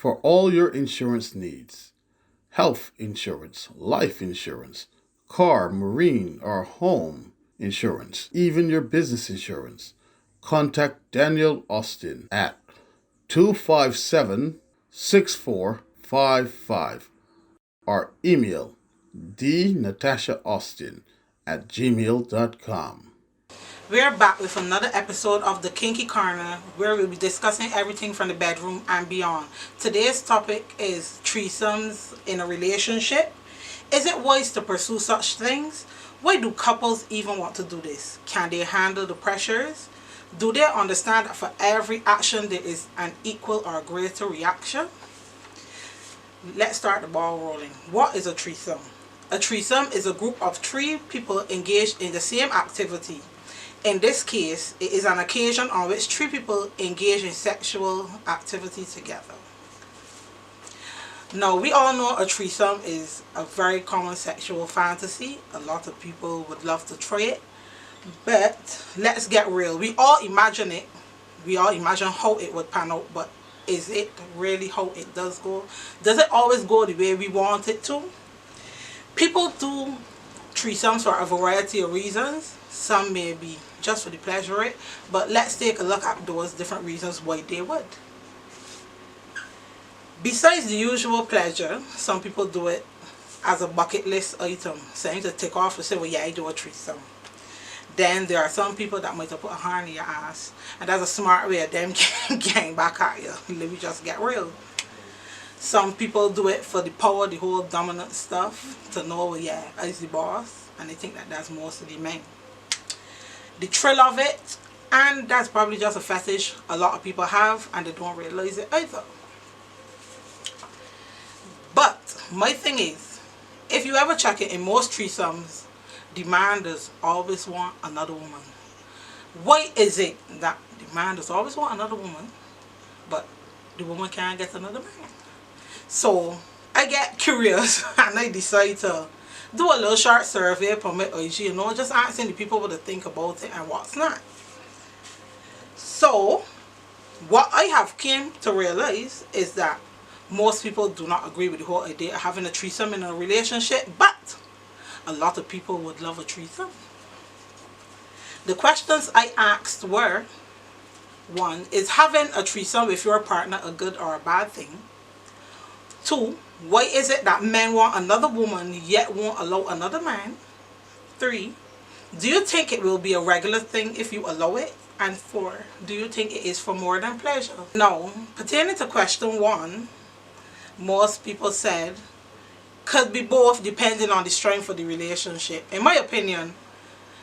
for all your insurance needs. Health insurance, life insurance, car, marine, or home insurance, even your business insurance. Contact Daniel Austin at 257-6455 or email dnatashaAustin@gmail.com. We are back with another episode of the Kinky Korner, where we'll be discussing everything from the bedroom and beyond. Today's topic is threesomes in a relationship. Is it wise to pursue such things? Why do couples even want to do this? Can they handle the pressures? Do they understand that for every action there is an equal or greater reaction? Let's start the ball rolling. What is a threesome? A threesome is a group of 3 people engaged in the same activity. In this case, it is an occasion on which 3 people engage in sexual activity together. Now, we all know a threesome is a very common sexual fantasy. A lot of people would love to try it. But let's get real. We all imagine it. We all imagine how it would pan out. But is it really how it does go? Does it always go the way we want it to? People do threesomes for a variety of reasons. Some may be just for the pleasure of it, but let's take a look at those different reasons why they would. Besides the usual pleasure, some people do it as a bucket list item, something to tick off to say, well, yeah, I do a threesome. Then there are some people that might have put a hand in your ass, and that's a smart way of them getting back at you. Let me just get real. Some people do it for the power, the whole dominant stuff, to know, well, yeah, I'm the boss, and they think that that's mostly men. The thrill of it, and that's probably just a fetish a lot of people have, and they don't realize it either. But my thing is, if you ever check it, in most threesomes, the man does always want another woman. Why is it that the man does always want another woman, but the woman can't get another man? So I get curious and I decide to do a little short survey for my IG, just asking the people what to think about it and what's not. So what I have came to realize is that most people do not agree with the whole idea of having a threesome in a relationship, but a lot of people would love a threesome. The questions I asked were: 1, is having a threesome with your partner a good or a bad thing? 2, why is it that men want another woman yet won't allow another man? 3, do you think it will be a regular thing if you allow it? And 4, do you think it is for more than pleasure? Now, pertaining to question 1, most people said could be both depending on the strength of the relationship. In my opinion,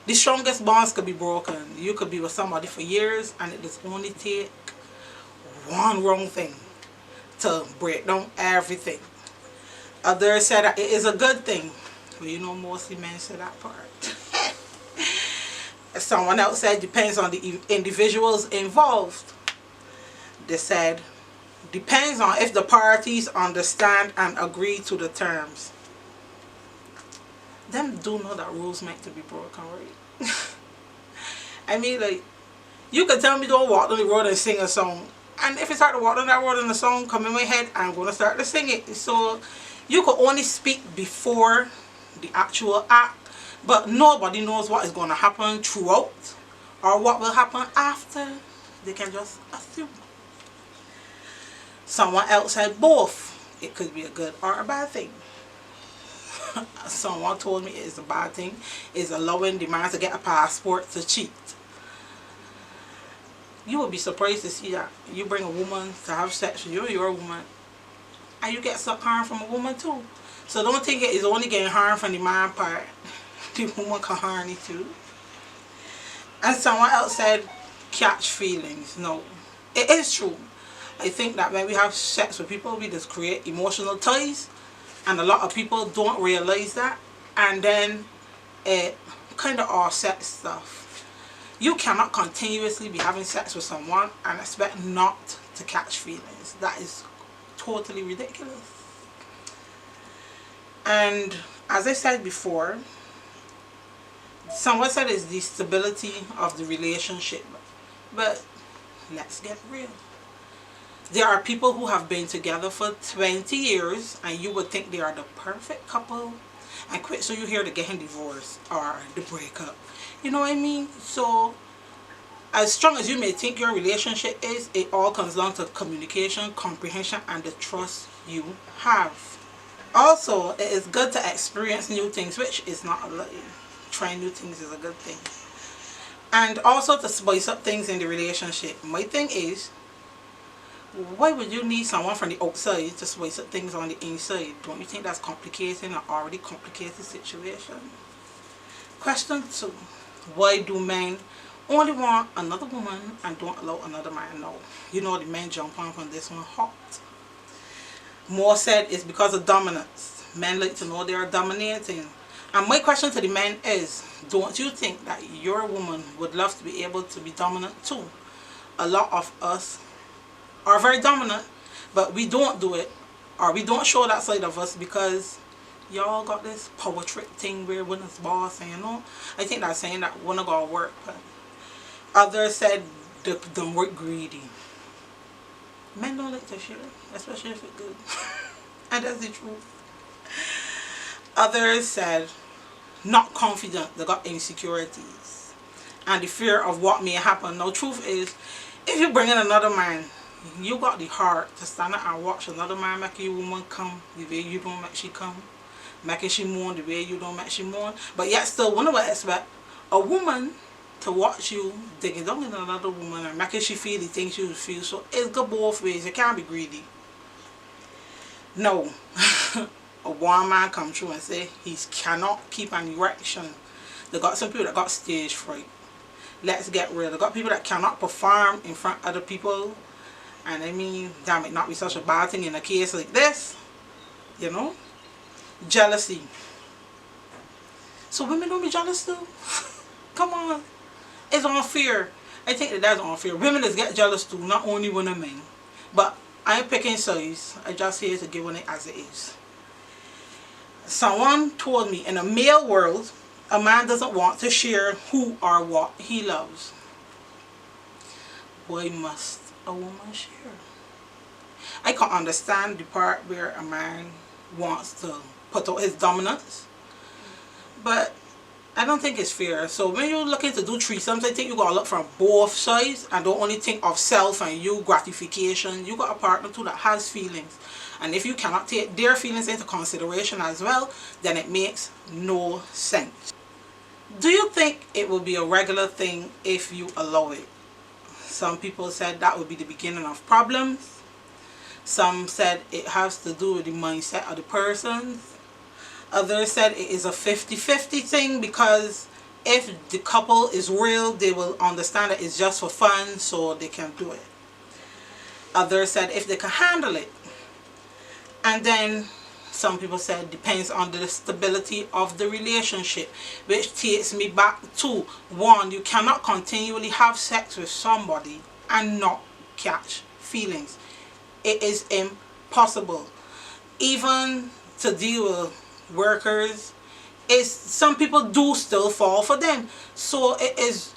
the strongest bonds could be broken. You could be with somebody for years and it does only take one wrong thing to break down everything. Others said that it is a good thing. Well, mostly men say that part. Someone else said depends on the individuals involved. They said depends on if the parties understand and agree to the terms. Them do know that rules meant to be broken, right? I mean, like, you could tell me don't walk down the road and sing a song, and if I start to walk down that road and the song come in my head, I'm going to start to sing it. So you could only speak before the actual act, but nobody knows what is going to happen throughout or what will happen after. They can just assume. Someone else said both. It could be a good or a bad thing. Someone told me it's a bad thing is allowing the man to get a passport to cheat. You would be surprised to see that you bring a woman to have sex with you, you're a woman, and you get some harm from a woman too. So don't think it is only getting harm from the man part. The woman can harm you too. And someone else said catch feelings. No, it is true. I think that when we have sex with people, we just create emotional ties, and a lot of people don't realize that, and then it kind of offsets stuff. You cannot continuously be having sex with someone and expect not to catch feelings. That is totally ridiculous. And as I said before, someone said it's the stability of the relationship. But let's get real. There are people who have been together for 20 years and you would think they are the perfect couple, and quick so you hear the getting divorced or the breakup. You know what I mean? So as strong as you may think your relationship is, it all comes down to communication, comprehension, and the trust you have. Also, it is good to experience new things, which is not a lie. Trying new things is a good thing. And also to spice up things in the relationship. My thing is, why would you need someone from the outside to spice up things on the inside? Don't you think that's complicating an already complicated situation? Question 2. Why do men only want another woman and don't allow another man? No. You know the men jump on this one hot. More said it's because of dominance. Men like to know they are dominating. And my question to the men is, don't you think that your woman would love to be able to be dominant too? A lot of us are very dominant, but we don't do it, or we don't show that side of us because y'all got this power trip thing where women's boss, and you know, I think that's saying that women gotta work. But others said don't work greedy. Men don't like to share, especially if it's good. And that's the truth. Others said not confident, they got insecurities and the fear of what may happen. Now truth is, if you bring in another man, you got the heart to stand up and watch another man make your woman come the way you don't make she come, making she mourn the way you don't make she mourn. But yet still, one of us expect a woman to watch you digging down in another woman and making she feel the things you feel. So it's go both ways. You can't be greedy. No. A one man come through and say he cannot keep an erection. They got some people that got stage fright. Let's get real. They got people that cannot perform in front of other people. And I mean, that might not be such a bad thing in a case like this. You know? Jealousy. So women don't be jealous too? Come on. It's unfair. I think that that's unfair. Women just get jealous too, not only women men. But I ain't picking sides. I just here to give it as it is. Someone told me in a male world, a man doesn't want to share who or what he loves. Why must a woman share? I can understand the part where a man wants to put out his dominance, but I don't think it's fair. So when you're looking to do threesomes, I think you gotta look from both sides and don't only think of self and you gratification. You got a partner too that has feelings. And if you cannot take their feelings into consideration as well, then it makes no sense. Do you think it will be a regular thing if you allow it? Some people said that would be the beginning of problems. Some said it has to do with the mindset of the person. Others said it is a 50-50 thing because if the couple is real, they will understand that it's just for fun, so they can do it. Others said if they can handle it. And then some people said depends on the stability of the relationship, which takes me back to one, you cannot continually have sex with somebody and not catch feelings. It is impossible. Even to deal with workers, some people do still fall for them. So it is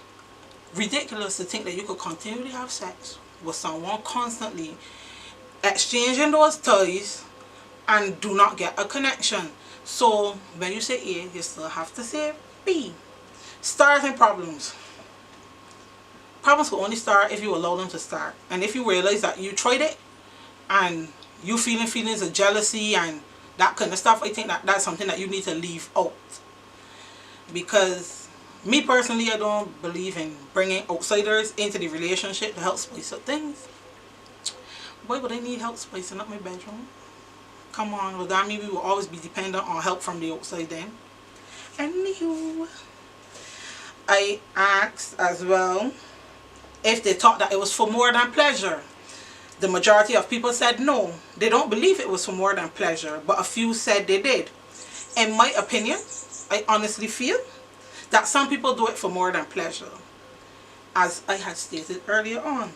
ridiculous to think that you could continually have sex with someone constantly, exchanging those toys, and do not get a connection. So when you say A, you still have to say B. Starting problems. Problems will only start if you allow them to start. And if you realize that you tried it and you feeling feelings of jealousy and that kind of stuff, I think that that's something that you need to leave out. Because me personally, I don't believe in bringing outsiders into the relationship to help spice up things. Why would I need help spicing up my bedroom? Come on, well that means we will always be dependent on help from the outside then. Anywho, I asked as well if they thought that it was for more than pleasure. The majority of people said no, they don't believe it was for more than pleasure, but a few said they did. In my opinion, I honestly feel that some people do it for more than pleasure, as I had stated earlier on.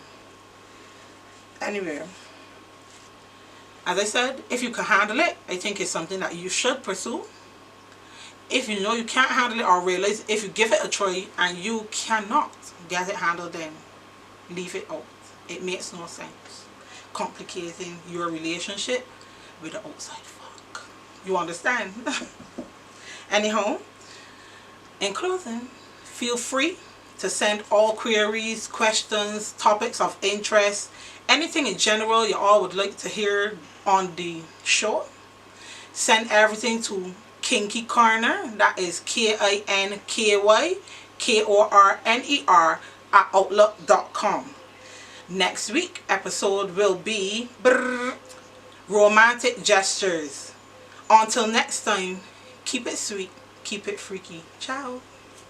Anyway, as I said, if you can handle it, I think it's something that you should pursue. If you know you can't handle it or realize if you give it a try and you cannot get it handled, then leave it out. It makes no sense. complicating your relationship with the outside fuck. You understand? Anyhow, in closing, feel free to send all queries, questions, topics of interest, anything in general you all would like to hear on the show. Send everything to Kinky Korner, that is KINKYKORNER @outlook.com. Next week episode will be romantic gestures. Until next time, keep it sweet, keep it freaky. Ciao.